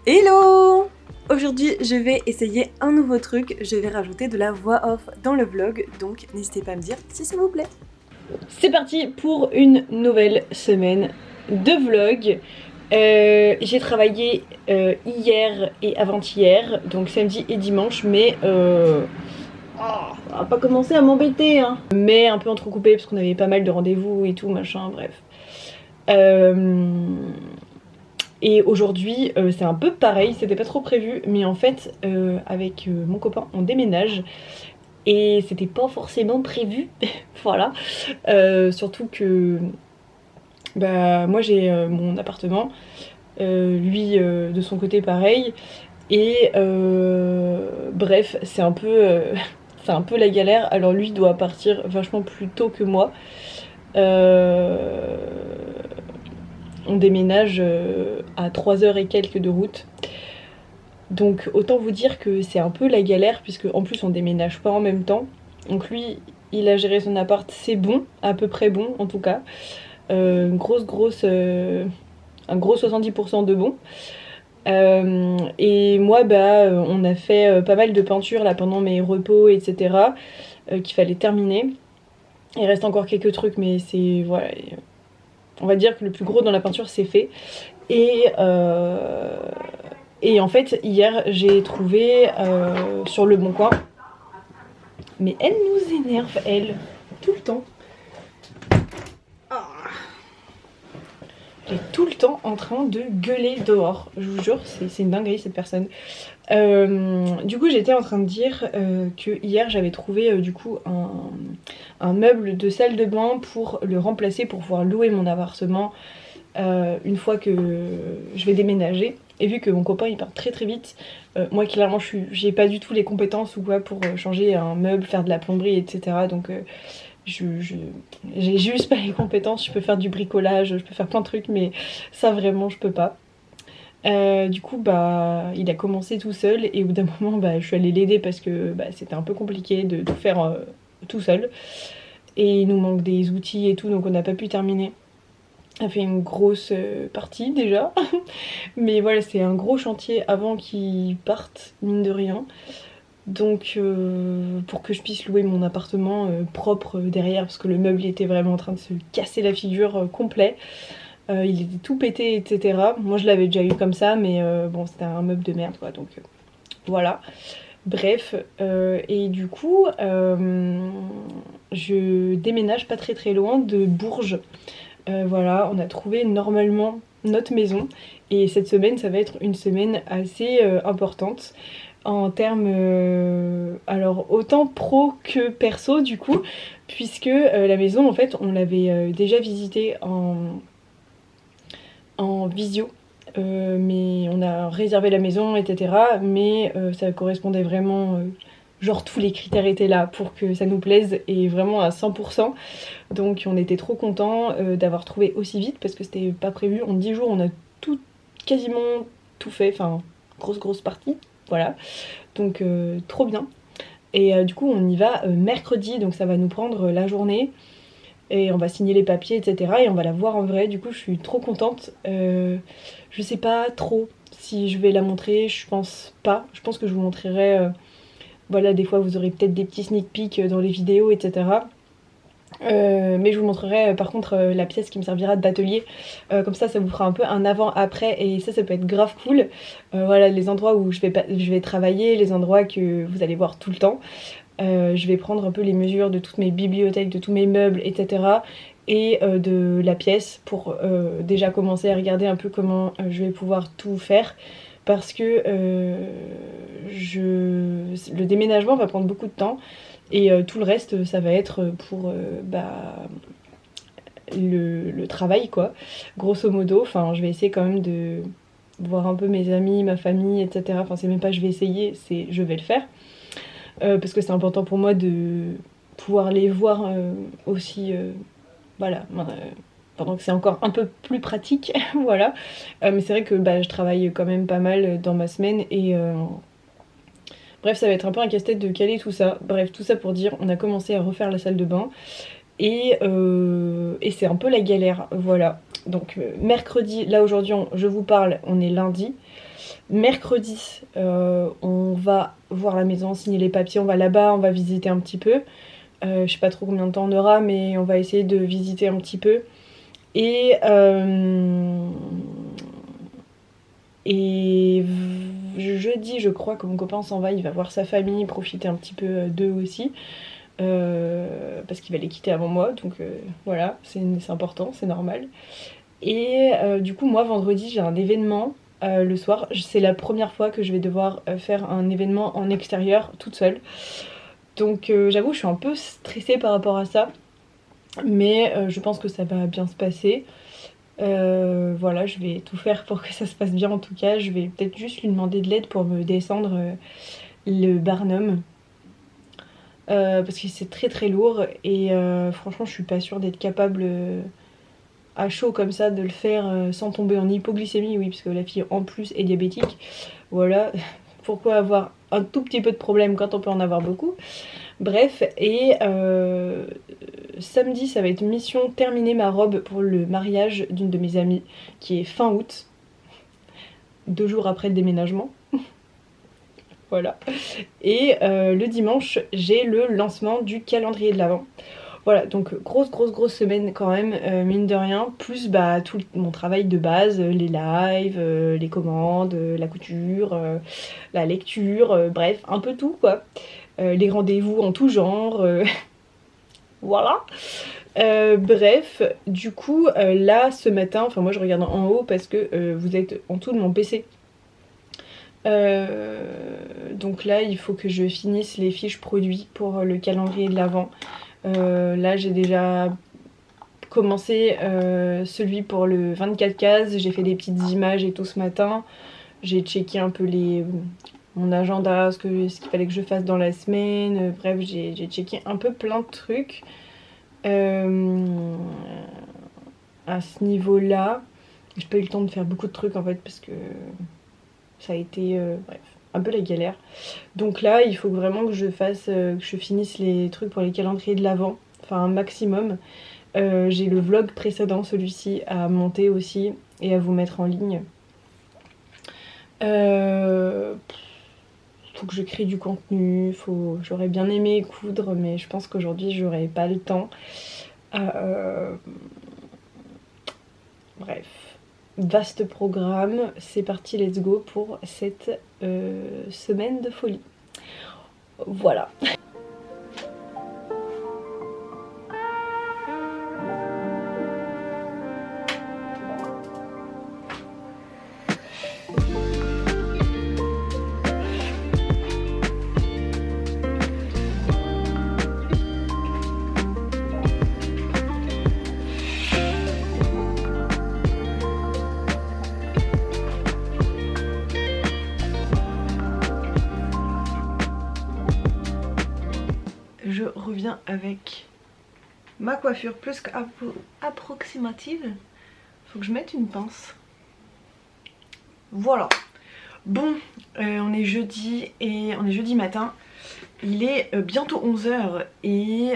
Hello! Aujourd'hui, je vais essayer un nouveau truc. Je vais rajouter de la voix off dans le vlog, donc n'hésitez pas à me dire si ça vous plaît. C'est parti pour une nouvelle semaine de vlog. J'ai travaillé hier et avant-hier, donc samedi et dimanche, mais on va pas commencer à m'embêter, hein. Mais un peu entrecoupé parce qu'on avait pas mal de rendez-vous et tout, machin, bref. Et aujourd'hui, c'est un peu pareil, c'était pas trop prévu, mais en fait, avec mon copain, on déménage. Et c'était pas forcément prévu, voilà. Surtout que bah, moi j'ai mon appartement, lui de son côté pareil. Et bref, c'est un peu, c'est un peu la galère. Alors lui doit partir vachement plus tôt que moi. On déménage à 3 heures et quelques de route. Donc autant vous dire que c'est un peu la galère, puisque en plus on déménage pas en même temps. Donc lui, il a géré son appart, c'est bon, à peu près bon en tout cas. Un gros 70% de bon. Et moi, bah, on a fait pas mal de peinture là pendant mes repos, etc. Qu'il fallait terminer. Il reste encore quelques trucs, mais c'est voilà. On va dire que le plus gros dans la peinture c'est fait. Et en fait, hier, j'ai trouvé sur Le Bon Coin. Mais elle nous énerve, elle, tout le temps. Elle est tout le temps en train de gueuler dehors. Je vous jure, c'est une dinguerie cette personne. Du coup, j'étais en train de dire que hier, j'avais trouvé du coup un meuble de salle de bain pour le remplacer, pour pouvoir louer mon appartement une fois que je vais déménager. Et vu que mon copain il part très très vite, moi clairement j'ai pas du tout les compétences ou quoi pour changer un meuble, faire de la plomberie, etc. Donc j'ai juste pas les compétences. Je peux faire du bricolage, je peux faire plein de trucs, mais ça vraiment je peux pas. Du coup bah il a commencé tout seul et au bout d'un moment bah, je suis allée l'aider parce que bah, c'était un peu compliqué de tout faire tout seul. Et il nous manque des outils et tout, donc on n'a pas pu terminer. Ça fait une grosse partie déjà. Mais voilà, c'est un gros chantier avant qu'ils partent, mine de rien. Donc pour que je puisse louer mon appartement propre derrière, parce que le meuble était vraiment en train de se casser la figure complet. Il était tout pété, etc. Moi je l'avais déjà eu comme ça, mais bon c'était un meuble de merde quoi, donc voilà. Bref, et du coup je déménage pas très très loin de Bourges. Voilà, on a trouvé normalement notre maison et cette semaine ça va être une semaine assez importante en termes alors autant pro que perso du coup, puisque la maison en fait on l'avait déjà visitée en visio. Mais on a réservé la maison, etc. Mais ça correspondait vraiment, genre tous les critères étaient là pour que ça nous plaise et vraiment à 100%. Donc on était trop contents d'avoir trouvé aussi vite parce que c'était pas prévu. En 10 jours on a tout, quasiment tout fait, enfin grosse partie, voilà. Donc trop bien. Et du coup on y va mercredi, donc ça va nous prendre la journée. Et on va signer les papiers, etc. Et on va la voir en vrai. Du coup, je suis trop contente. Je sais pas trop si je vais la montrer. Je pense pas. Je pense que je vous montrerai. Voilà, des fois, vous aurez peut-être des petits sneak peeks dans les vidéos, etc. Mais je vous montrerai par contre la pièce qui me servira d'atelier. Comme ça vous fera un peu un avant-après. Et ça peut être grave cool. Voilà, les endroits où je vais travailler, les endroits que vous allez voir tout le temps. Je vais prendre un peu les mesures de toutes mes bibliothèques, de tous mes meubles, etc. Et de la pièce pour déjà commencer à regarder un peu comment je vais pouvoir tout faire. Parce que le déménagement va prendre beaucoup de temps. Et tout le reste, ça va être pour le travail, quoi. Grosso modo, enfin, je vais essayer quand même de voir un peu mes amis, ma famille, etc. Enfin, c'est même pas je vais essayer, c'est je vais le faire. Parce que c'est important pour moi de pouvoir les voir aussi, voilà, pendant que c'est encore un peu plus pratique, voilà. Mais c'est vrai que je travaille quand même pas mal dans ma semaine et bref, ça va être un peu un casse-tête de caler tout ça. Bref, tout ça pour dire, on a commencé à refaire la salle de bain et c'est un peu la galère, voilà. Donc mercredi, là aujourd'hui je vous parle, on est lundi. Mercredi, on va voir la maison, signer les papiers, on va là-bas, on va visiter un petit peu. Je sais pas trop combien de temps on aura, mais on va essayer de visiter un petit peu. Et jeudi, je crois que mon copain s'en va, il va voir sa famille, profiter un petit peu d'eux aussi. Parce qu'il va les quitter avant moi, donc voilà, c'est important, c'est normal. Et du coup, moi, vendredi, j'ai un événement le soir. C'est la première fois que je vais devoir faire un événement en extérieur toute seule. Donc j'avoue, je suis un peu stressée par rapport à ça. Mais je pense que ça va bien se passer. Voilà, je vais tout faire pour que ça se passe bien en tout cas. Je vais peut-être juste lui demander de l'aide pour me descendre le Barnum. Parce que c'est très très lourd et franchement je suis pas sûre d'être capable à chaud comme ça de le faire sans tomber en hypoglycémie. Oui, parce que la fille en plus est diabétique. Voilà, pourquoi avoir un tout petit peu de problème quand on peut en avoir beaucoup. Bref, et samedi ça va être mission terminer ma robe pour le mariage d'une de mes amies qui est fin août, 2 jours après le déménagement. Voilà. Et le dimanche, j'ai le lancement du calendrier de l'Avent. Voilà, donc grosse semaine quand même, mine de rien. Plus bah, tout mon travail de base, les lives, les commandes, la couture, la lecture, bref, un peu tout quoi. Les rendez-vous en tout genre, voilà. Bref, du coup, là ce matin, enfin moi je regarde en haut parce que vous êtes en dessous de mon PC. Donc là il faut que je finisse les fiches produits pour le calendrier de l'Avent. Là j'ai déjà commencé celui pour le 24 cases, j'ai fait des petites images et tout ce matin. J'ai checké un peu mon agenda, ce qu'il fallait que je fasse dans la semaine. Bref, j'ai checké un peu plein de trucs à ce niveau-là. J'ai pas eu le temps de faire beaucoup de trucs en fait parce que ça a été bref, un peu la galère. Donc là il faut vraiment que je fasse, que je finisse les trucs pour les calendriers de l'Avent, enfin un maximum. J'ai le vlog précédent, celui-ci, à monter aussi et à vous mettre en ligne. Faut que je crée du contenu, j'aurais bien aimé coudre mais je pense qu'aujourd'hui j'aurais pas le temps. Bref. Vaste programme, c'est parti, let's go pour cette semaine de folie. Voilà. Je reviens avec ma coiffure plus qu'approximative. Faut que je mette une pince. Voilà. Bon, on est jeudi et on est jeudi matin. Il est bientôt 11 h et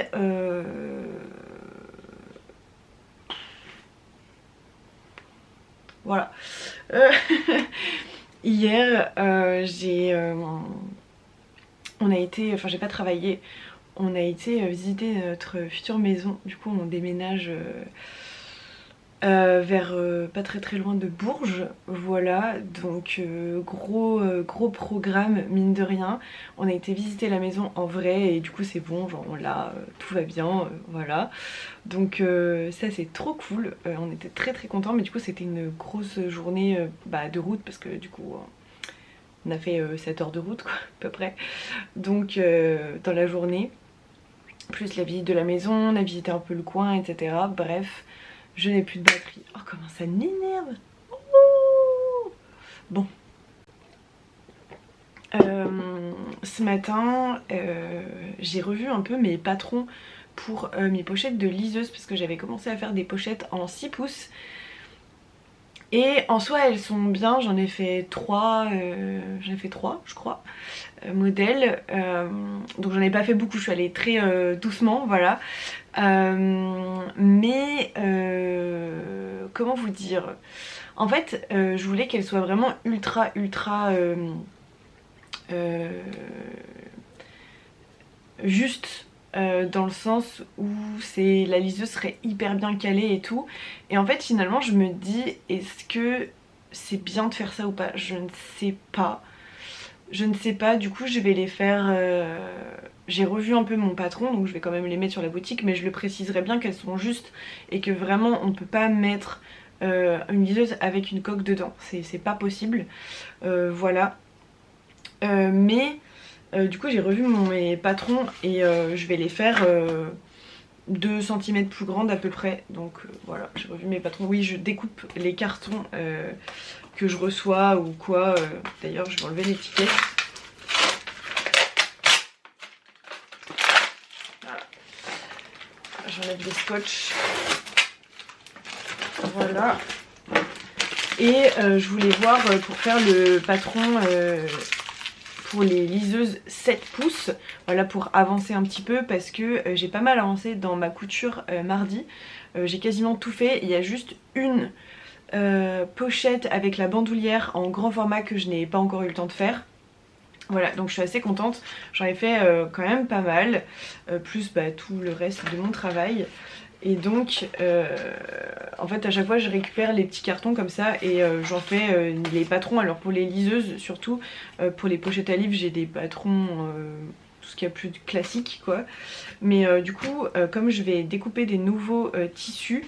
voilà. Hier, on a été, enfin j'ai pas travaillé. On a été visiter notre future maison. Du coup on déménage vers pas très loin de Bourges. Voilà, donc gros programme mine de rien. On a été visiter la maison en vrai et du coup c'est bon, genre là tout va bien, voilà. Donc ça c'est trop cool, on était très contents, mais du coup c'était une grosse journée de route parce que du coup on a fait 7 heures de route quoi, à peu près. Donc dans la journée, plus la visite de la maison, on a visité un peu le coin, etc. Bref, je n'ai plus de batterie. Oh, comment ça m'énerve! Bon. Ce matin, j'ai revu un peu mes patrons pour mes pochettes de liseuse parce que j'avais commencé à faire des pochettes en 6 pouces. Et en soi elles sont bien, j'en ai fait 3, je crois, modèles. Donc j'en ai pas fait beaucoup, je suis allée très doucement, voilà. Mais comment vous dire? En fait je voulais qu'elle soit vraiment ultra euh, juste, dans le sens où la liseuse serait hyper bien calée et tout. Et en fait finalement je me dis, est-ce que c'est bien de faire ça ou pas? Je ne sais pas. Je ne sais pas, du coup je vais les faire... J'ai revu un peu mon patron, donc je vais quand même les mettre sur la boutique, mais je le préciserai bien qu'elles sont justes et que vraiment on ne peut pas mettre une liseuse avec une coque dedans. C'est pas possible. Voilà. Mais du coup j'ai revu mes patrons et je vais les faire 2 cm plus grandes à peu près. Donc voilà, j'ai revu mes patrons. Oui, je découpe les cartons que je reçois ou quoi. D'ailleurs je vais enlever l'étiquette. Voilà. J'enlève les scotch. Voilà. Et je voulais voir pour faire le patron pour les liseuses 7 pouces, voilà, pour avancer un petit peu parce que j'ai pas mal avancé dans ma couture mardi. J'ai quasiment tout fait, il y a juste une pochette avec la bandoulière en grand format que je n'ai pas encore eu le temps de faire. Voilà, donc je suis assez contente, j'en ai fait quand même pas mal, plus tout le reste de mon travail. Et donc en fait à chaque fois je récupère les petits cartons comme ça et j'en fais les patrons. Alors pour les liseuses surtout, pour les pochettes à livres j'ai des patrons tout ce qu'il y a plus de classique quoi. Mais du coup comme je vais découper des nouveaux tissus,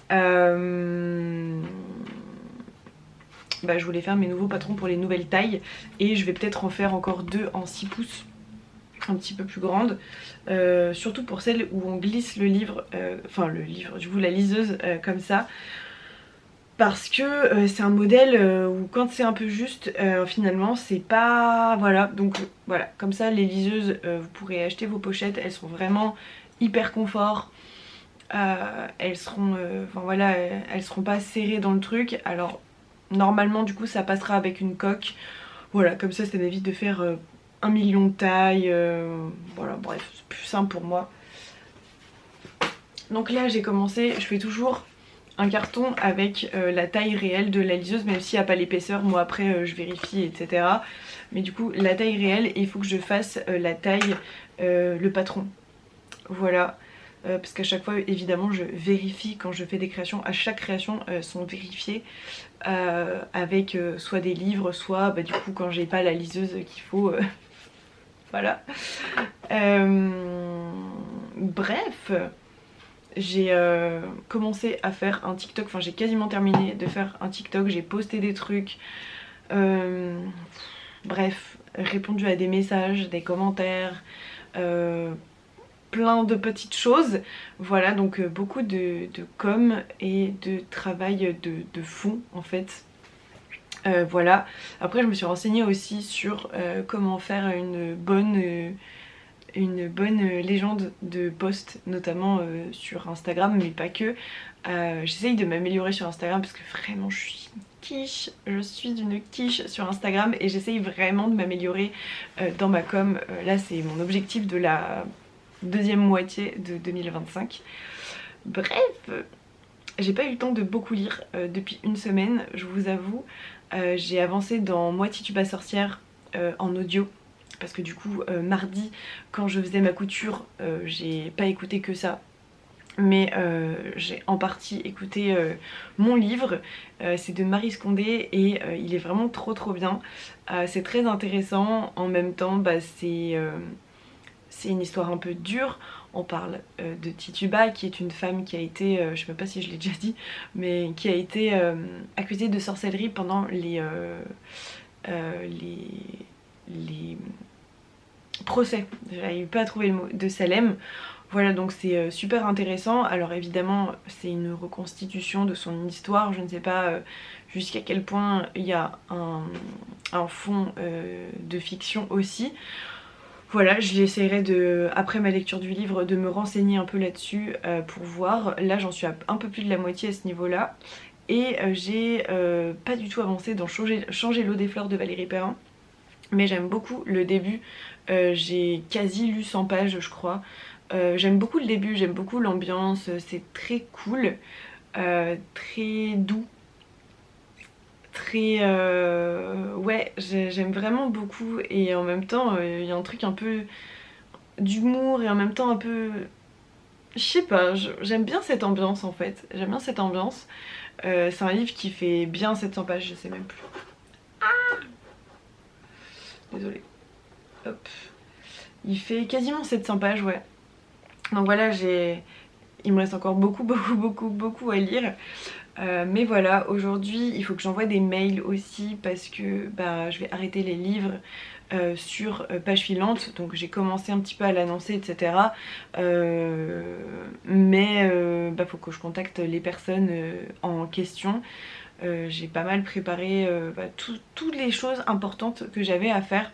je voulais faire mes nouveaux patrons pour les nouvelles tailles et je vais peut-être en faire encore 2 en 6 pouces, un petit peu plus grande, surtout pour celles où on glisse le livre, du coup la liseuse comme ça, parce que c'est un modèle où quand c'est un peu juste, finalement c'est pas... Voilà, donc voilà, comme ça les liseuses, vous pourrez acheter vos pochettes, elles sont vraiment hyper confort. Elles seront, elles seront pas serrées dans le truc. Alors normalement du coup ça passera avec une coque. Voilà, comme ça m'évite de faire 1 million de tailles. Voilà, bref, c'est plus simple pour moi. Donc là j'ai commencé, je fais toujours un carton avec la taille réelle de la liseuse, même s'il n'y a pas l'épaisseur, moi après je vérifie etc. Mais du coup la taille réelle, et il faut que je fasse la taille, le patron. Voilà. Parce qu'à chaque fois évidemment je vérifie quand je fais des créations, à chaque création sont vérifiées avec soit des livres, soit du coup quand j'ai pas la liseuse qu'il faut, voilà. Bref, j'ai commencé à faire un TikTok, enfin j'ai quasiment terminé de faire un TikTok, j'ai posté des trucs, bref, répondu à des messages, des commentaires, plein de petites choses. Voilà, donc beaucoup de com et de travail de fond en fait. Voilà, après je me suis renseignée aussi sur comment faire une bonne légende de post, notamment sur Instagram, mais pas que. J'essaye de m'améliorer sur Instagram parce que vraiment je suis quiche, je suis d'une quiche sur Instagram et j'essaye vraiment de m'améliorer dans ma com. Là c'est mon objectif de la deuxième moitié de 2025. Bref, j'ai pas eu le temps de beaucoup lire depuis une semaine, je vous avoue. J'ai avancé dans Moi Tituba sorcière en audio. Parce que du coup mardi quand je faisais ma couture j'ai pas écouté que ça, mais j'ai en partie écouté mon livre. C'est de Marie Scondé et il est vraiment trop bien. C'est très intéressant, en même temps c'est une histoire un peu dure. On parle de Tituba qui est une femme qui a été, je sais même pas si je l'ai déjà dit, mais qui a été accusée de sorcellerie pendant les procès, j'arrive pas à trouver le mot, de Salem. Voilà, donc c'est super intéressant. Alors évidemment c'est une reconstitution de son histoire, je ne sais pas jusqu'à quel point il y a un fond de fiction aussi. Voilà, j'essaierai de, après ma lecture du livre, de me renseigner un peu là-dessus pour voir. Là j'en suis à un peu plus de la moitié à ce niveau-là. Et j'ai pas du tout avancé dans changer l'eau des fleurs de Valérie Perrin. Mais j'aime beaucoup le début, j'ai quasi lu 100 pages je crois. J'aime beaucoup le début, j'aime beaucoup l'ambiance, c'est très cool, très doux, très... ouais, j'aime vraiment beaucoup et en même temps il y a un truc un peu d'humour et en même temps un peu... Je sais pas, j'aime bien cette ambiance en fait, j'aime bien cette ambiance. C'est un livre qui fait bien 700 pages, je sais même plus. Désolée. Hop. Il fait quasiment 700 pages, ouais. Donc voilà, il me reste encore beaucoup à lire. Mais voilà, aujourd'hui il faut que j'envoie des mails aussi parce que bah, je vais arrêter les livres sur page filante. Donc j'ai commencé un petit peu à l'annoncer, etc. Mais bah, faut que je contacte les personnes en question. J'ai pas mal préparé bah, toutes les choses importantes que j'avais à faire.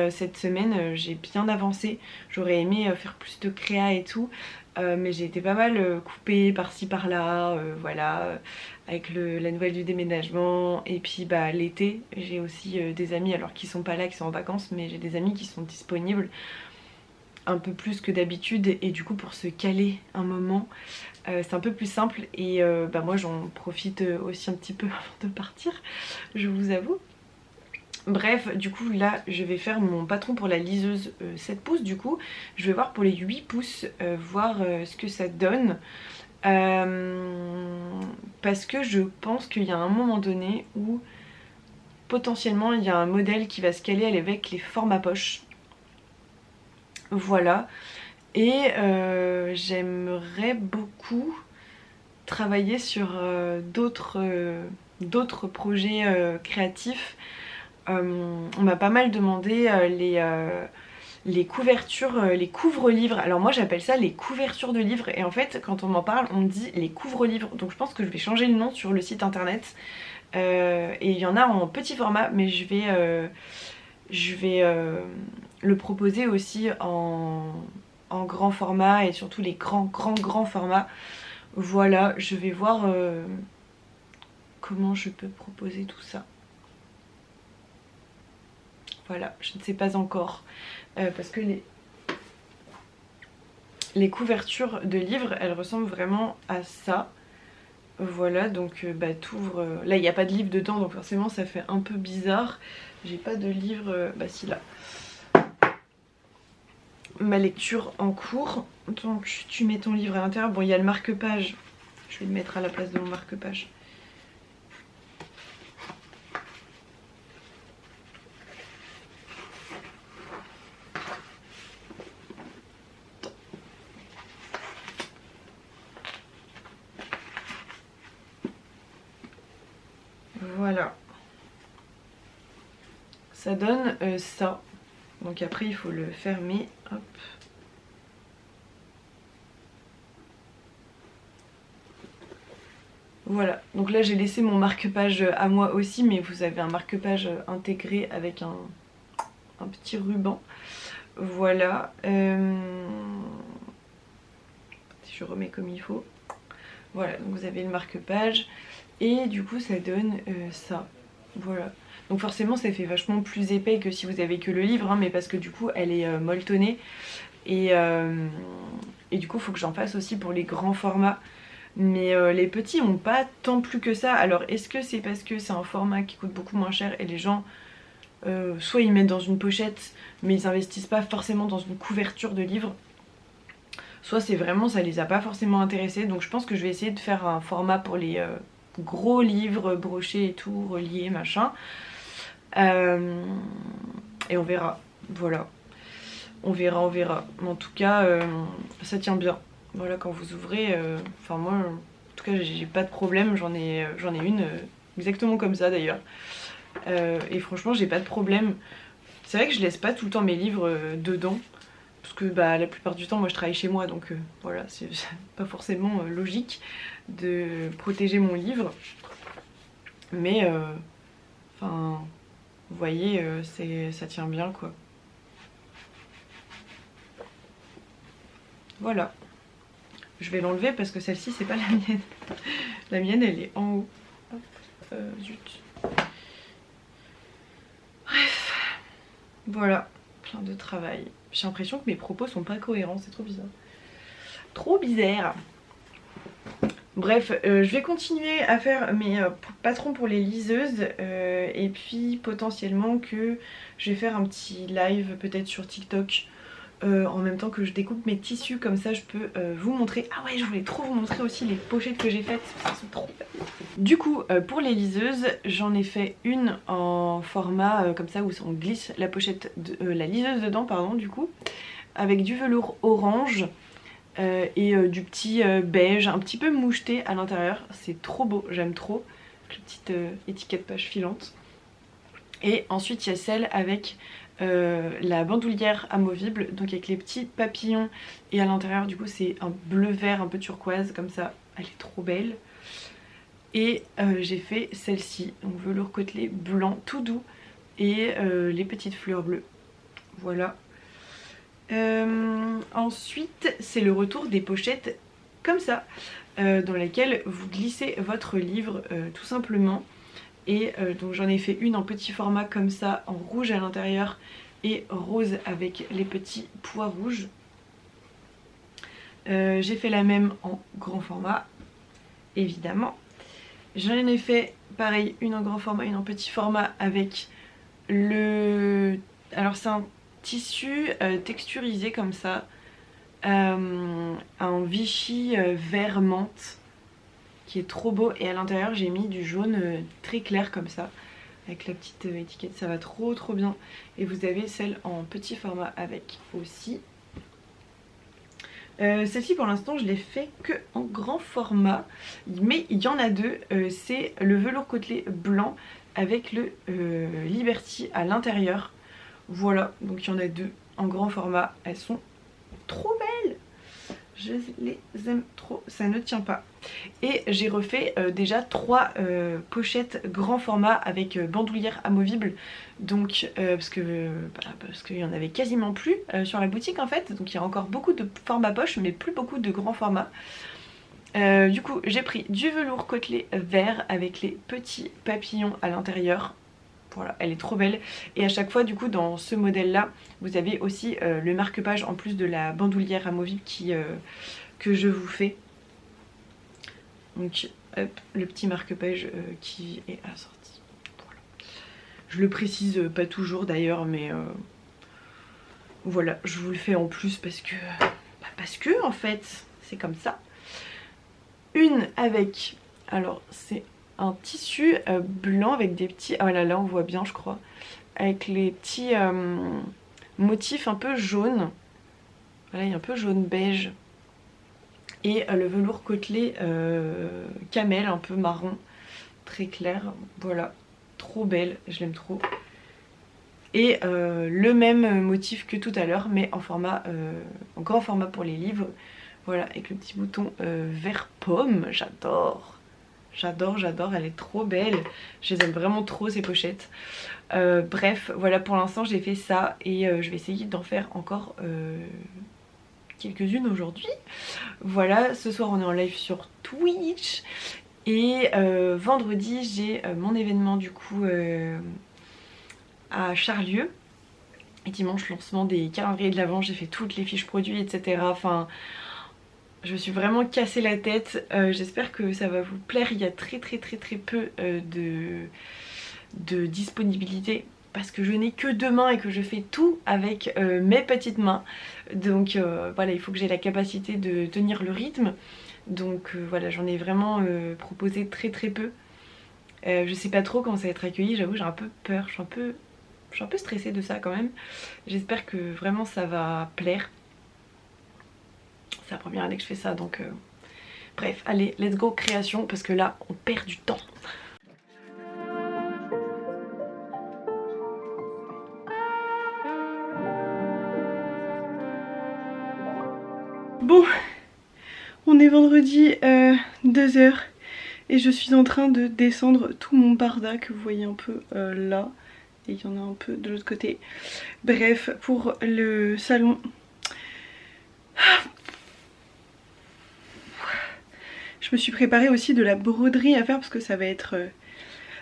Cette semaine j'ai bien avancé, j'aurais aimé faire plus de créa et tout, mais j'ai été pas mal coupée par-ci par-là, voilà, avec la nouvelle du déménagement. Et puis bah l'été, j'ai aussi des amis, alors qui sont pas là, qui sont en vacances, mais j'ai des amis qui sont disponibles un peu plus que d'habitude, et du coup pour se caler un moment, c'est un peu plus simple. Et bah moi j'en profite aussi un petit peu avant de partir, je vous avoue. Bref, du coup là je vais faire mon patron pour la liseuse 7 pouces. Du coup je vais voir pour les 8 pouces, voir ce que ça donne. Parce que je pense qu'il y a un moment donné où potentiellement il y a un modèle qui va se caler avec les formats poche. Voilà. Et j'aimerais beaucoup travailler sur d'autres projets créatifs. On m'a pas mal demandé les couvertures, les couvre-livres. Alors moi j'appelle ça les couvertures de livres, et en fait quand on m'en parle on me dit les couvre-livres. Donc je pense que je vais changer le nom sur le site internet. Et il y en a en petit format, mais je vais le proposer aussi en grand format, et surtout les grands formats. Voilà, je vais voir comment je peux proposer tout ça. Voilà, je ne sais pas encore. Parce que les couvertures de livres, elles ressemblent vraiment à ça. Voilà, donc bah t'ouvres... Là, il n'y a pas de livre dedans, donc forcément ça fait un peu bizarre. J'ai pas de livre... Bah si, là. Ma lecture en cours. Donc tu mets ton livre à l'intérieur. Bon, il y a le marque-page. Je vais le mettre à la place de mon marque-page. Voilà. Ça donne ça. Donc après il faut le fermer. Hop. Voilà. Donc là j'ai laissé mon marque-page à moi aussi, mais vous avez un marque-page intégré avec un petit ruban. Voilà. Si je remets comme il faut. Voilà, donc vous avez le marque-page. Et du coup ça donne ça. Voilà. Donc forcément ça fait vachement plus épais que si vous avez que le livre, hein, mais parce que du coup elle est molletonnée. Et du coup il faut que j'en fasse aussi pour les grands formats. Mais les petits ont pas tant plus que ça. Alors est-ce que c'est parce que c'est un format qui coûte beaucoup moins cher et les gens soit ils mettent dans une pochette mais ils investissent pas forcément dans une couverture de livre, soit c'est vraiment ça les a pas forcément intéressés. Donc je pense que je vais essayer de faire un format pour les gros livres brochés et tout, reliés, machin. Et on verra, voilà. On verra. Mais en tout cas, ça tient bien. Voilà, quand vous ouvrez, enfin moi, en tout cas, j'ai pas de problème. J'en ai une exactement comme ça d'ailleurs. Et franchement, j'ai pas de problème. C'est vrai que je laisse pas tout le temps mes livres dedans. Parce que bah, la plupart du temps, moi je travaille chez moi. Donc voilà, c'est pas forcément logique de protéger mon livre. Mais, enfin, vous voyez, ça tient bien quoi. Voilà. Je vais l'enlever parce que celle-ci c'est pas la mienne. La mienne elle est en haut. Hop, zut. Bref, voilà, plein de travail. J'ai l'impression que mes propos sont pas cohérents, c'est trop bizarre. Trop bizarre. Bref, je vais continuer à faire mes patrons pour les liseuses et puis potentiellement que je vais faire un petit live peut-être sur TikTok en même temps que je découpe mes tissus, comme ça je peux vous montrer. Ah ouais, je voulais trop vous montrer aussi les pochettes que j'ai faites, elles sont trop belles. Du coup, pour les liseuses, j'en ai fait une en format comme ça où on glisse la pochette, la liseuse dedans, pardon, du coup, avec du velours orange. Et du petit beige un petit peu moucheté à l'intérieur, c'est trop beau, j'aime trop, avec la petite étiquette page filante. Et ensuite il y a celle avec la bandoulière amovible, donc avec les petits papillons, et à l'intérieur du coup c'est un bleu vert un peu turquoise comme ça, elle est trop belle. Et j'ai fait celle-ci, donc velours côtelé blanc tout doux et les petites fleurs bleues, voilà. Ensuite c'est le retour des pochettes comme ça dans lesquelles vous glissez votre livre tout simplement, et donc j'en ai fait une en petit format comme ça en rouge à l'intérieur et rose avec les petits pois rouges. J'ai fait la même en grand format évidemment. J'en ai fait pareil, une en grand format, une en petit format avec le... alors c'est un tissu texturisé comme ça, un Vichy vert menthe qui est trop beau, et à l'intérieur j'ai mis du jaune très clair comme ça avec la petite étiquette, ça va trop bien. Et vous avez celle en petit format avec aussi. Celle-ci pour l'instant je l'ai fait que en grand format, mais il y en a deux, c'est le velours côtelé blanc avec le Liberty à l'intérieur. Voilà, donc il y en a deux en grand format, elles sont trop belles, je les aime trop, ça ne tient pas. Et j'ai refait déjà 3 pochettes grand format avec bandoulière amovible, donc parce qu'il y en avait quasiment plus sur la boutique en fait, donc il y a encore beaucoup de format poche mais plus beaucoup de grand format. Du coup j'ai pris du velours côtelé vert avec les petits papillons à l'intérieur. Voilà, elle est trop belle. Et à chaque fois du coup dans ce modèle là vous avez aussi le marque-page en plus de la bandoulière amovible que je vous fais. Donc hop, le petit marque-page qui est assorti. Voilà. Je le précise pas toujours d'ailleurs, mais voilà, je vous le fais en plus parce que en fait c'est comme ça. Une avec, alors c'est un tissu blanc avec des petits, oh là là on voit bien je crois, avec les petits motifs un peu jaunes. Voilà, il y a un peu jaune beige. Et le velours côtelé camel, un peu marron, très clair. Voilà, trop belle, je l'aime trop. Et le même motif que tout à l'heure, mais en format, en grand format pour les livres. Voilà, avec le petit bouton vert pomme, j'adore. J'adore, elle est trop belle. Je les aime vraiment trop ces pochettes. Bref, voilà, pour l'instant j'ai fait ça et je vais essayer d'en faire encore quelques-unes aujourd'hui. Voilà, ce soir on est en live sur Twitch et vendredi j'ai mon événement du coup à Charlieu. Et dimanche lancement des calendriers de l'Avent, j'ai fait toutes les fiches produits etc. Enfin, je me suis vraiment cassé la tête. J'espère que ça va vous plaire. Il y a très peu de disponibilité parce que je n'ai que 2 mains et que je fais tout avec mes petites mains. Donc voilà, il faut que j'ai la capacité de tenir le rythme. Donc voilà, j'en ai vraiment proposé très peu. Je sais pas trop comment ça va être accueilli, j'avoue j'ai un peu peur, je suis un peu stressée de ça quand même. J'espère que vraiment ça va plaire. C'est la première année que je fais ça, donc bref, allez, let's go création, parce que là on perd du temps. Bon, on est vendredi 2h et je suis en train de descendre tout mon barda que vous voyez un peu là, et il y en a un peu de l'autre côté. Bref, pour le salon, Je me suis préparé aussi de la broderie à faire parce que ça va être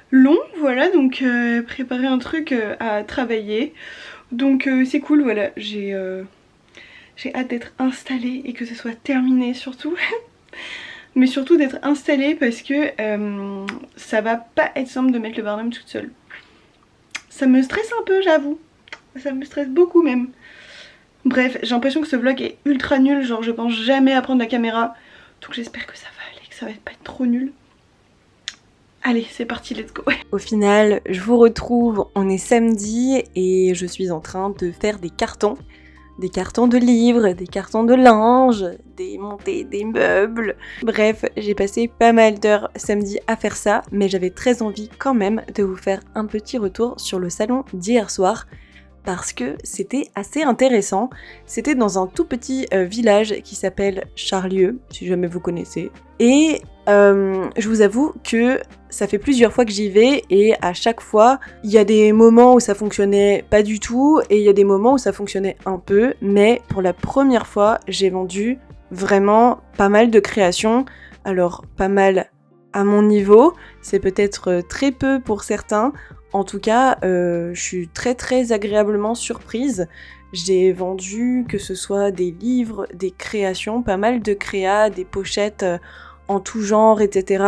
long, voilà, donc préparer un truc à travailler. Donc c'est cool, voilà, j'ai hâte d'être installée et que ce soit terminé surtout. Mais surtout d'être installée parce que ça va pas être simple de mettre le barnum toute seule. Ça me stresse un peu, j'avoue. Ça me stresse beaucoup même. Bref, j'ai l'impression que ce vlog est ultra nul, genre je pense jamais à prendre la caméra. Donc j'espère que ça va aller, que ça va pas être trop nul. Allez, c'est parti, let's go. Au final, je vous retrouve, on est samedi et je suis en train de faire des cartons. Des cartons de livres, des cartons de linge, démonter des meubles. Bref, j'ai passé pas mal d'heures samedi à faire ça, mais j'avais très envie quand même de vous faire un petit retour sur le salon d'hier soir, parce que c'était assez intéressant. C'était dans un tout petit village qui s'appelle Charlieu, si jamais vous connaissez. Et je vous avoue que ça fait plusieurs fois que j'y vais et à chaque fois, il y a des moments où ça fonctionnait pas du tout et il y a des moments où ça fonctionnait un peu, mais pour la première fois, j'ai vendu vraiment pas mal de créations. Alors, pas mal à mon niveau, c'est peut-être très peu pour certains. En tout cas, je suis très très agréablement surprise. J'ai vendu que ce soit des livres, des créations, pas mal de créas, des pochettes en tout genre, etc.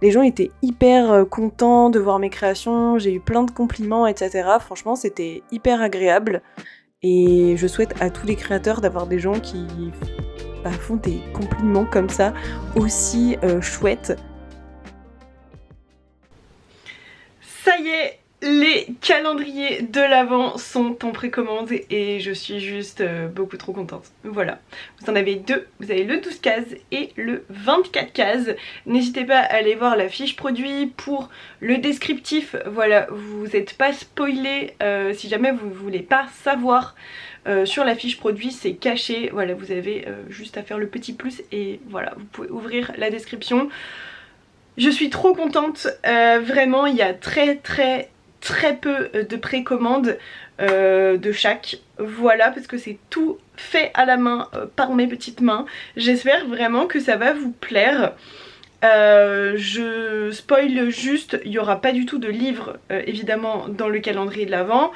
Les gens étaient hyper contents de voir mes créations, j'ai eu plein de compliments, etc. Franchement, c'était hyper agréable. Et je souhaite à tous les créateurs d'avoir des gens qui font des compliments comme ça, aussi chouettes. Ça y est, les calendriers de l'Avent sont en précommande et je suis juste beaucoup trop contente. Voilà, vous en avez deux, vous avez le 12 cases et le 24 cases. N'hésitez pas à aller voir la fiche produit pour le descriptif. Voilà, vous n'êtes pas spoilé si jamais vous ne voulez pas savoir. Sur la fiche produit, c'est caché. Voilà, vous avez juste à faire le petit plus et voilà, vous pouvez ouvrir la description. Je suis trop contente, vraiment il y a très peu de précommandes de chaque, voilà, parce que c'est tout fait à la main par mes petites mains. J'espère vraiment que ça va vous plaire. Je spoil juste, il n'y aura pas du tout de livres évidemment dans le calendrier de l'Avent.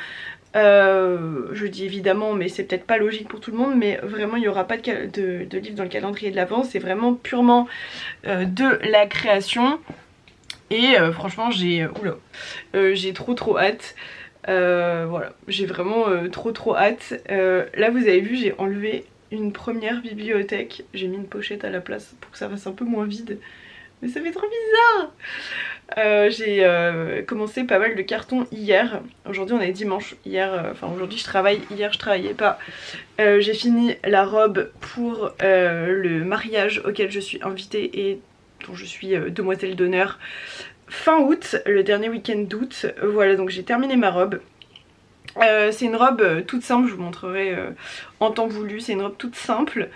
Je dis évidemment, mais c'est peut-être pas logique pour tout le monde, mais vraiment il n'y aura pas de livre dans le calendrier de l'Avent, c'est vraiment purement de la création. Et franchement j'ai trop hâte. Voilà, j'ai vraiment trop hâte. Là vous avez vu, j'ai enlevé une première bibliothèque, j'ai mis une pochette à la place pour que ça fasse un peu moins vide. Mais ça fait trop bizarre. J'ai commencé pas mal de cartons hier. Aujourd'hui on est dimanche, aujourd'hui je travaille, hier je travaillais pas. J'ai fini la robe pour le mariage auquel je suis invitée et dont je suis demoiselle d'honneur fin août, le dernier week-end d'août. Voilà, donc j'ai terminé ma robe. C'est une robe toute simple, je vous montrerai en temps voulu. C'est une robe toute simple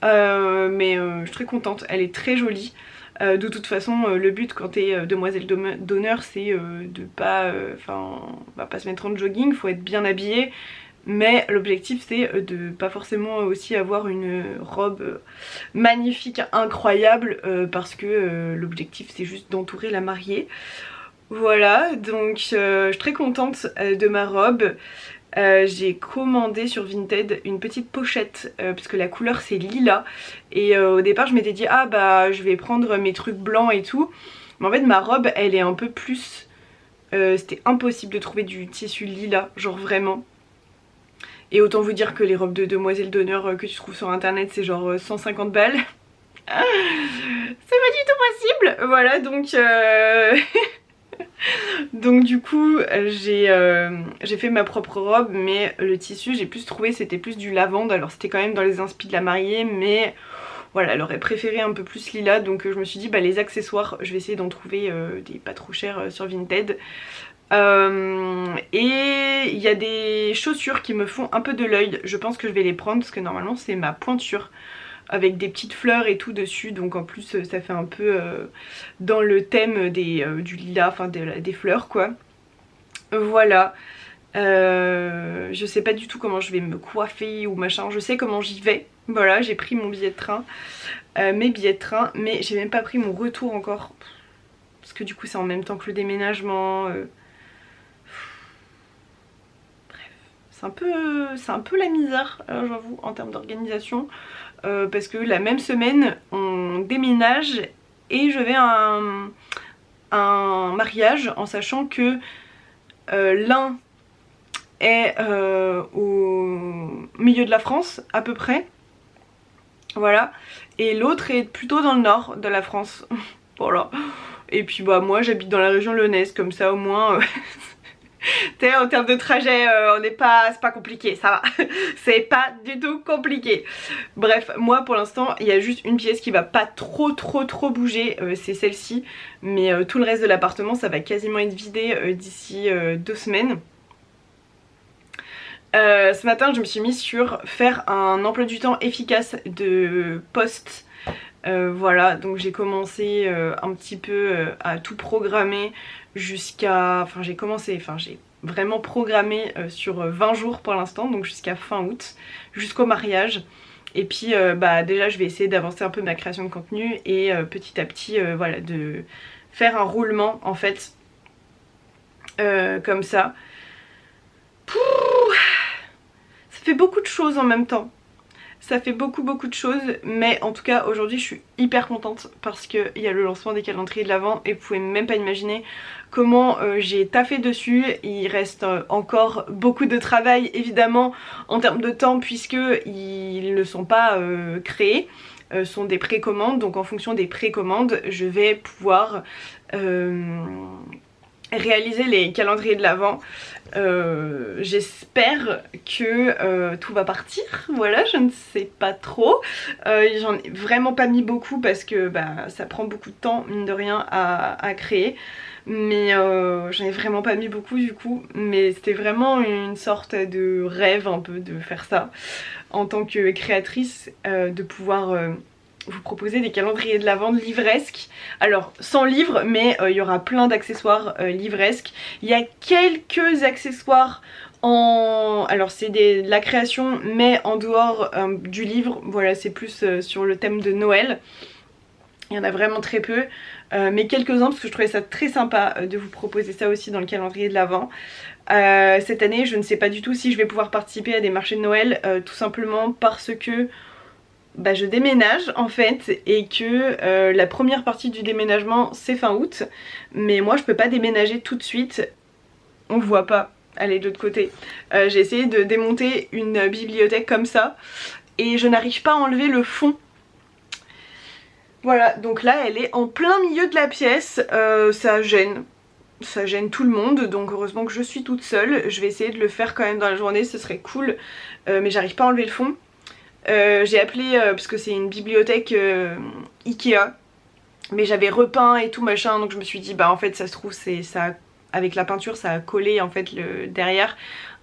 mais je suis très contente, elle est très jolie. De toute façon le but quand t'es demoiselle d'honneur c'est de pas se mettre en jogging, faut être bien habillé. Mais l'objectif c'est de pas forcément aussi avoir une robe magnifique, incroyable, parce que l'objectif c'est juste d'entourer la mariée. Voilà, donc je suis très contente de ma robe. J'ai commandé sur Vinted une petite pochette parce que la couleur c'est lilas et au départ je m'étais dit ah bah je vais prendre mes trucs blancs et tout, mais en fait ma robe elle est un peu plus c'était impossible de trouver du tissu lilas, genre vraiment. Et autant vous dire que les robes de demoiselle d'honneur que tu trouves sur internet c'est genre 150 balles. C'est pas du tout possible. Voilà, donc donc du coup j'ai fait ma propre robe, mais le tissu j'ai plus trouvé c'était plus du lavande. Alors c'était quand même dans les inspi de la mariée, mais voilà, elle aurait préféré un peu plus lilas, donc je me suis dit bah les accessoires je vais essayer d'en trouver des pas trop chers sur Vinted. Et il y a des chaussures qui me font un peu de l'œil, je pense que je vais les prendre parce que normalement c'est ma pointure avec des petites fleurs et tout dessus, donc en plus ça fait un peu dans le thème du lilas, enfin des fleurs quoi. Voilà, Je sais pas du tout comment je vais me coiffer ou machin, je sais comment j'y vais. Voilà, j'ai pris mon billet de train, mes billets de train, mais j'ai même pas pris mon retour encore. Parce que du coup c'est en même temps que le déménagement. C'est un peu la misère, j'avoue, en termes d'organisation. Parce que la même semaine, on déménage et je vais à un mariage en sachant que l'un est au milieu de la France à peu près. Voilà. Et l'autre est plutôt dans le nord de la France. Voilà. Et puis bah moi j'habite dans la région lyonnaise, comme ça au moins... T'sais, en termes de trajet, c'est pas compliqué, ça va. C'est pas du tout compliqué. Bref, moi pour l'instant, il y a juste une pièce qui va pas trop bouger, c'est celle-ci. Mais tout le reste de l'appartement, ça va quasiment être vidé d'ici 2 semaines. Ce matin, je me suis mise sur faire un emploi du temps efficace de poste. Voilà, donc j'ai commencé un petit peu à tout programmer jusqu'à... Enfin j'ai vraiment programmé sur 20 jours pour l'instant, donc jusqu'à fin août, jusqu'au mariage. Et puis bah déjà je vais essayer d'avancer un peu ma création de contenu et petit à petit voilà, de faire un roulement en fait, comme ça. Pouh, ça fait beaucoup de choses en même temps. Ça fait beaucoup de choses, mais en tout cas aujourd'hui je suis hyper contente parce qu'il y a le lancement des calendriers de l'Avent et vous pouvez même pas imaginer comment j'ai taffé dessus. Il reste encore beaucoup de travail évidemment en termes de temps puisque ils ne sont pas créés, sont des précommandes, donc en fonction des précommandes je vais pouvoir réaliser les calendriers de l'Avent. J'espère que tout va partir, voilà, je ne sais pas trop. J'en ai vraiment pas mis beaucoup parce que bah, ça prend beaucoup de temps mine de rien à créer. Mais j'en ai vraiment pas mis beaucoup du coup. Mais c'était vraiment une sorte de rêve un peu de faire ça en tant que créatrice, de pouvoir... vous proposer des calendriers de l'Avent livresques. Alors sans livre, mais il y aura plein d'accessoires livresques. Il y a quelques accessoires en... Alors c'est de la création mais en dehors du livre. Voilà, c'est plus sur le thème de Noël. Il y en a vraiment très peu, mais quelques-uns parce que je trouvais ça très sympa de vous proposer ça aussi dans le calendrier de l'Avent. Cette année je ne sais pas du tout si je vais pouvoir participer à des marchés de Noël, tout simplement parce que bah, je déménage en fait et que la première partie du déménagement c'est fin août, mais moi je peux pas déménager tout de suite, on le voit pas, allez de l'autre côté. J'ai essayé de démonter une bibliothèque comme ça et je n'arrive pas à enlever le fond. Voilà, donc là elle est en plein milieu de la pièce, ça gêne tout le monde, donc heureusement que je suis toute seule. Je vais essayer de le faire quand même dans la journée, ce serait cool, mais j'arrive pas à enlever le fond. J'ai appelé, parce que c'est une bibliothèque Ikea, mais j'avais repeint et tout machin, donc je me suis dit bah en fait ça se trouve c'est ça, avec la peinture ça a collé en fait le derrière.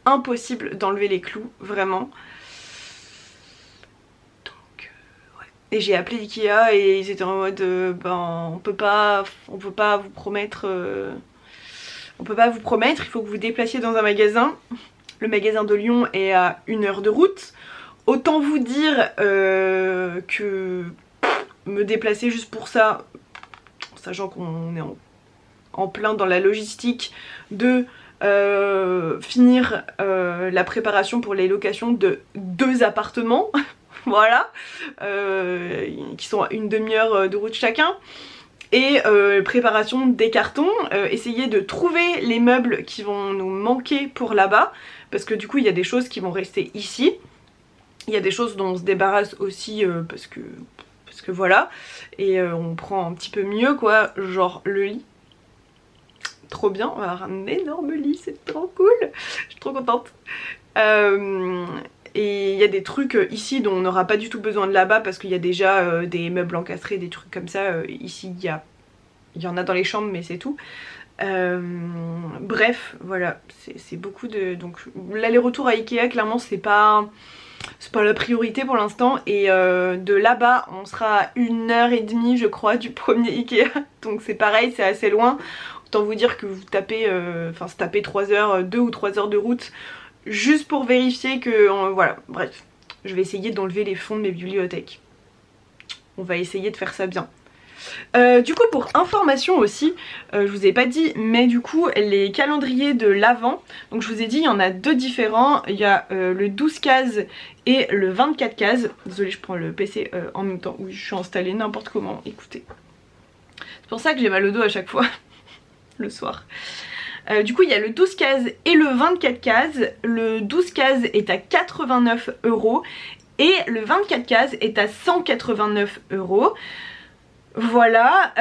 Impossible d'enlever les clous, vraiment. Donc ouais. Et j'ai appelé Ikea et ils étaient en mode ben on peut pas vous promettre, il faut que vous déplaciez dans un magasin. Le magasin de Lyon est à 1 heure de route. Autant vous dire que me déplacer juste pour ça, sachant qu'on est en plein dans la logistique de finir la préparation pour les locations de 2 appartements, voilà, qui sont à 1 demi-heure de route chacun. Et préparation des cartons, essayer de trouver les meubles qui vont nous manquer pour là-bas, parce que du coup il y a des choses qui vont rester ici. Il y a des choses dont on se débarrasse aussi parce que voilà. Et on prend un petit peu mieux quoi, genre le lit. Trop bien, on va avoir un énorme lit, c'est trop cool. Je suis trop contente. Et il y a des trucs ici dont on n'aura pas du tout besoin de là-bas parce qu'il y a déjà des meubles encastrés, des trucs comme ça. Ici il y en a dans les chambres mais c'est tout. Bref, voilà, c'est beaucoup de... Donc l'aller-retour à Ikea clairement c'est pas la priorité pour l'instant. Et de là-bas on sera à 1h30 je crois du premier Ikea. Donc c'est pareil, c'est assez loin. Autant vous dire que vous tapez, se taper 3 heures, 2 ou 3 heures de route juste pour vérifier que, voilà, bref. Je vais essayer d'enlever les fonds de mes bibliothèques. On va essayer de faire ça bien. Du coup, pour information aussi, je vous ai pas dit, mais du coup les calendriers de l'Avent, donc je vous ai dit il y en a deux différents, il y a le 12 cases et le 24 cases. Désolée, je prends le PC en même temps, oui je suis installée n'importe comment, écoutez. C'est pour ça que j'ai mal au dos à chaque fois, le soir. Du coup il y a le 12 cases et le 24 cases. Le 12 cases est à 89 € et le 24 cases est à 189 €. Voilà,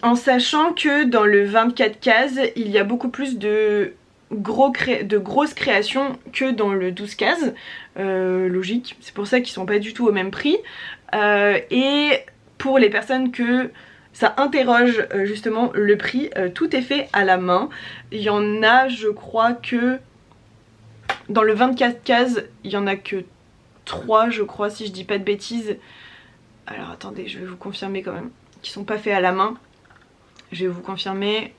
en sachant que dans le 24 cases, il y a beaucoup plus de grosses créations que dans le 12 cases. Logique, c'est pour ça qu'ils sont pas du tout au même prix. Et pour les personnes que ça interroge justement le prix, tout est fait à la main. Il y en a, je crois que dans le 24 cases, il y en a que 3, je crois, si je dis pas de bêtises. Alors attendez, je vais vous confirmer quand même, qui sont pas faits à la main. Je vais vous confirmer.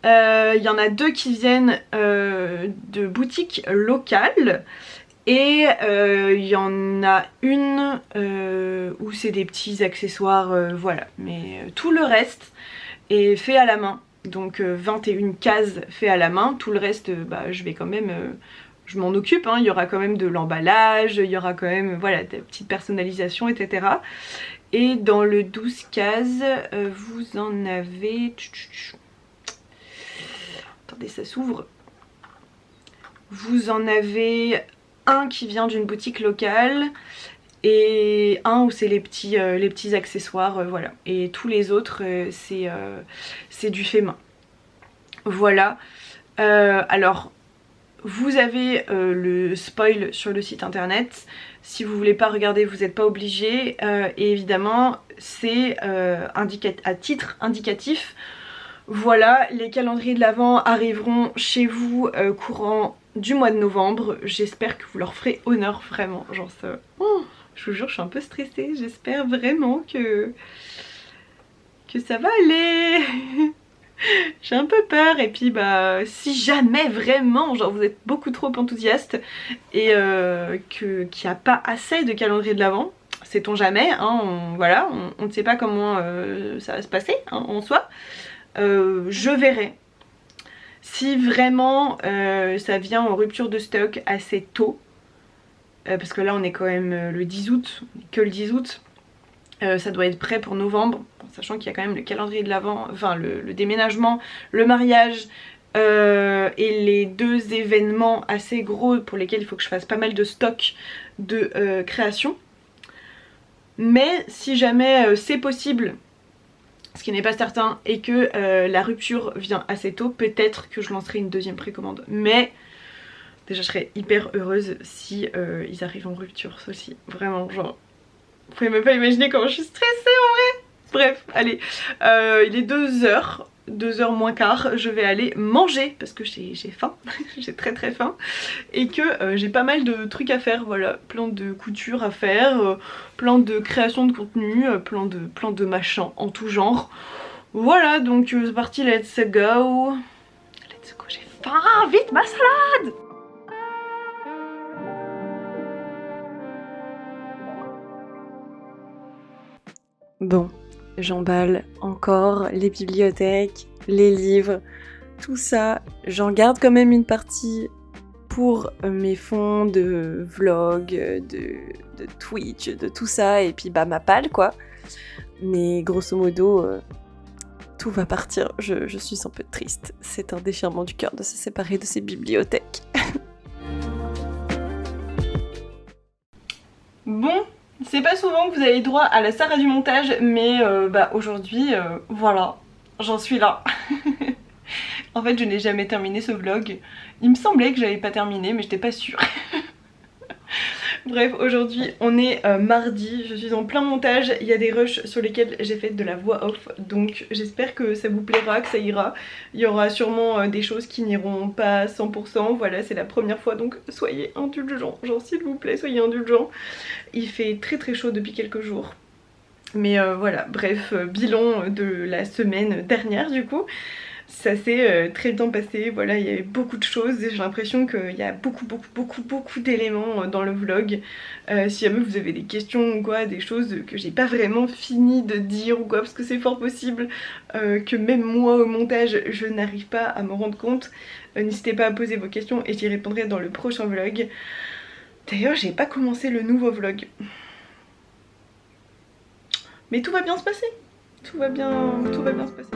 Il y en a 2 qui viennent de boutiques locales. Et il y en a une où c'est des petits accessoires, voilà. Mais tout le reste est fait à la main. Donc 21 cases fait à la main. Tout le reste, je vais quand même... je m'en occupe, hein. Il y aura quand même de l'emballage, il y aura quand même voilà, des petites personnalisations, etc. Et dans le 12 cases, vous en avez... Attendez, ça s'ouvre. Vous en avez un qui vient d'une boutique locale et un où c'est les petits accessoires, voilà. Et tous les autres, c'est du fait main. Voilà. Alors... Vous avez le spoil sur le site internet. Si vous voulez pas regarder, vous n'êtes pas obligé. Et évidemment, c'est à titre indicatif. Voilà, les calendriers de l'Avent arriveront chez vous courant du mois de novembre. J'espère que vous leur ferez honneur, vraiment. Genre ça... je vous jure, je suis un peu stressée. J'espère vraiment que ça va aller. J'ai un peu peur et puis si jamais vraiment genre vous êtes beaucoup trop enthousiaste et qu'il n'y a pas assez de calendrier de l'Avent, sait-on jamais, hein, voilà, on ne sait pas comment ça va se passer hein, en soi, je verrai. Si vraiment ça vient en rupture de stock assez tôt, parce que là on est quand même le 10 août, que le 10 août, ça doit être prêt pour novembre, sachant qu'il y a quand même le calendrier de l'Avent, enfin le déménagement, le mariage et les 2 événements assez gros pour lesquels il faut que je fasse pas mal de stock de création. Mais si jamais c'est possible, ce qui n'est pas certain, et que la rupture vient assez tôt, peut-être que je lancerai une deuxième précommande. Mais déjà je serais hyper heureuse si ils arrivent en rupture, ceci, vraiment genre... Vous pouvez même pas imaginer comment je suis stressée en vrai. Bref, allez, il est 2h moins quart, je vais aller manger parce que j'ai faim, j'ai très faim. Et que j'ai pas mal de trucs à faire, voilà, plein de couture à faire, plein de création de contenu, plein de machins en tout genre. Voilà, donc c'est parti, let's go. Let's go, j'ai faim, vite ma salade. Bon, j'emballe encore les bibliothèques, les livres, tout ça. J'en garde quand même une partie pour mes fonds de vlog, de Twitch, de tout ça, et puis ma palle quoi. Mais grosso modo, tout va partir. Je suis un peu triste. C'est un déchirement du cœur de se séparer de ces bibliothèques. Bon. C'est pas souvent que vous avez droit à la Sarah du montage, mais aujourd'hui, voilà, j'en suis là. En fait, je n'ai jamais terminé ce vlog. Il me semblait que j'avais pas terminé, mais j'étais pas sûre. Bref, aujourd'hui on est mardi, je suis en plein montage, il y a des rushs sur lesquels j'ai fait de la voix off, donc j'espère que ça vous plaira, que ça ira. Il y aura sûrement des choses qui n'iront pas à 100%, voilà, c'est la première fois, donc soyez indulgents, genre s'il vous plaît, soyez indulgents. Il fait très chaud depuis quelques jours. Mais voilà, bref, bilan de la semaine dernière du coup. Ça s'est très bien passé, voilà, il y avait beaucoup de choses, j'ai l'impression qu'il y a beaucoup d'éléments dans le vlog. Si jamais vous avez des questions ou quoi, des choses que j'ai pas vraiment fini de dire ou quoi, parce que c'est fort possible que même moi au montage je n'arrive pas à me rendre compte, n'hésitez pas à poser vos questions et j'y répondrai dans le prochain vlog. D'ailleurs j'ai pas commencé le nouveau vlog. Mais tout va bien se passer, tout va bien se passer.